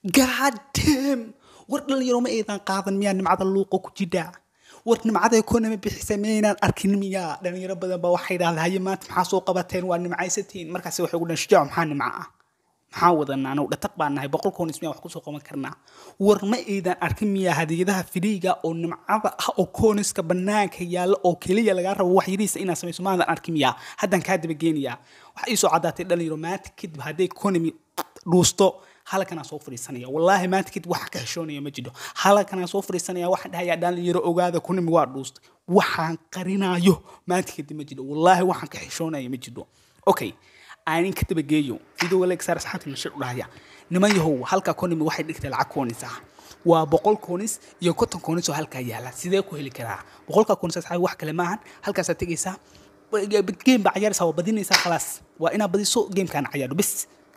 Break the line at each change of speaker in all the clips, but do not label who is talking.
God damn war dhalinyaro ma aydan qaadan miyaa nimcada luuqa ku jidha war nimcada economy bixisameynaan arkin miyaa dhalinyaro badan baa waxay yiraahdaan haye maanta maxaa soo qabateen waa nimcaysatiin markaas waxay ugu dhan shujaac maxaa nimca ah maxaa wadanaa anu dhataq baan nahay boqol koon ismiya wax ku soo qaban karnaa war ma aydan arkin miyaa hadiyadaha firiiga oo nimcada ah oo kooniska banaanka yaala oo kaliya laga rabo wax yariisa inaa samayso maadan arkin miyaa haddan ka daba geenaya waxa ii soo cadaatay dhalinyaro maanta kadib haday economy dhuusto halkan soo fariisanaya wallahi maanta kadib wax ka heshoonaya ma jiro halkan soo fariisanaya wax dhahay dhalinyaro ogaada kunimi waa dhuusto waxaan qarinayo maanta kadib ma jiro wallahi waxaan ka heshoonaya ma jiro okay aanin ka daba geeyo video wala exar saxaabta nashir u dhahaya niman yahow halka kunimi waxay dhigtay lacag koonis ah waa 100 koonis iyo 50 koonis oo halka yaala sidee ku heli karaa 100 koonis saxaab wax kale maahan halkaas aad tagaysaa game ba ciyaar soo badinaysa خلاص waa ina badiso game kan ciyaaro bis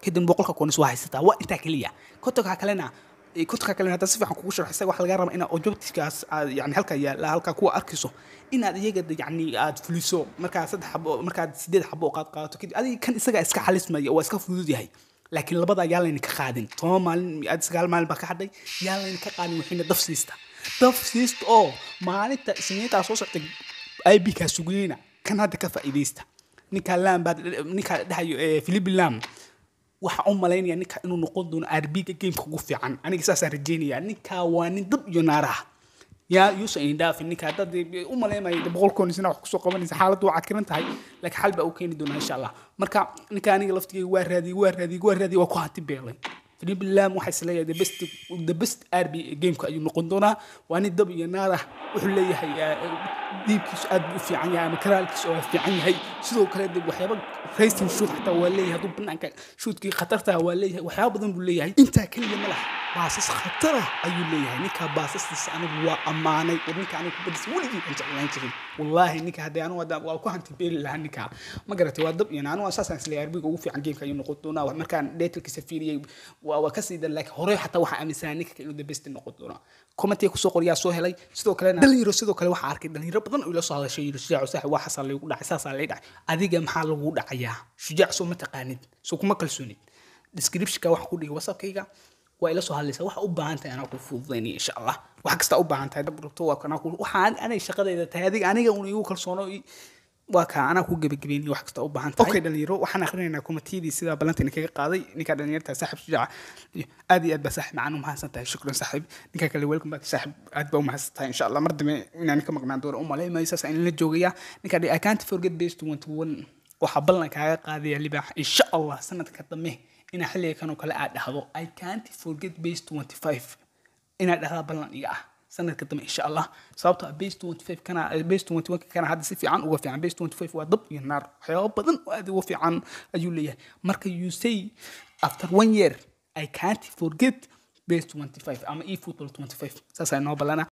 kadib 100 koonis waa haysataa waa inta kaliya kotonka kalena hada si fiican kugu sharxay wax laga rabo ina objectivekaas yani halka kuwa arkiso inaad iyaga yani aad fuliso marka 3 xabo marka 8 xabo qaad qaato kadib adiga kan isaga iska xalismaya waa iska fudud yahay laakiin labada ayaa leen ka qaadin toban maalin aad 9 maalin ba ka hadhay yaa leen ka qaadin wixina dafsiista oo maalinta isniinta soo socday IB ka sugayna kan hada ka faa'iideysta ninka dhahayo Philip Lam waxa uu maleynaya ninka inuu noqon doono RB-ga game-ka ugu fiican aniga saas rajeynaya ninka waa nin dab iyo naaraha yaa yuusa indaafin ninka dad u maleemay 100 koonisna wax ku soo qabanaysa xaaladdu waa kiran tahay laakiin xal ba uu keeni doona insha Allah marka ninka aniga laftigeey waa raadi waa ku hanti beelay Philip Lam waxa isleeyahay the best RB game-ka ayuu noqon doona waa nin dab iyo naaraha wuxuu leeyahay diibkiisu aad u fiican yahay ama karaalkiisu oo fiican yahay sidoo kale dib waxyaabo racing shoot xataa waa leeyahay dub banaanka shootkii khatarta waa leeyahay waxyaabo badan buu leeyahay inta kaliya ma laha baasas khatar ayuu leeyahay ninka baasastiisa anigu waa amaanay ninka anigu badis waligiin inta aan jirin wallahi ninka hadii anu waa ku hanti beel lahaa ninka ma garatay waa dab iyo anu asaasan isleeyahay RB ugu fiican game-ka ayuu noqon doona wax markaan detailkiisa fiiriyay waa ka sii dan laakiin hore xataa waxa aaminsan ninka inuu the best noqon doona comment ku soo qoriyaa soo helay sidoo kale dhalinyaro waxa arkay dhalinyaro badan oo ila soo hadashay shujaac sax wax xasal lagu dhacay saas la dhacay adiga maxaa lagu dhacayaa shujaac soo ma taqaanid soo kuma kalsoonid description-ka wax ku dhig whatsapp-kayga waa ila soo hadlaysa wax u baahan tahay ana ku fududeynay insha Allah wax kasta u baahan tahay dabto waa kana ku waxaan anay shaqadayda tahay aniga uu igu kalsoono waa ka ana ku gabagabeeyay wax kasta u baahan tahay okay dhalinyaro waxaan akhrineynaa commentiyadii sida balantina kaga qaaday ninka dhalinyarta saaxib shujaac aad iyo aad ba saaxib macaan u mahadsantahay shukran saaxib ninka kale welcome back saaxib aad ba u mahadsantahay insha Allah mar dambe inaan ka maqnaan doono u maleeymay saas in la joogaya ninka I can't forget base 21 waxa ballan kaaga qaadaya libaax insha Allah sanadka dambe ina xilliga kan oo kale aad dhahdo I can't forget base 25 ina dhahdo ballan iga ah sanadka dambe insha Allah sababtoo base 25 kana base 21 kana hadda si fiican uga fiican base 25 waa dab iyo naar waxyaabo badan oo aad uga fiican ayuu leeyahay marka you say after 1 year I can't forget base 25 ama eFootball 25 saas ay noo balana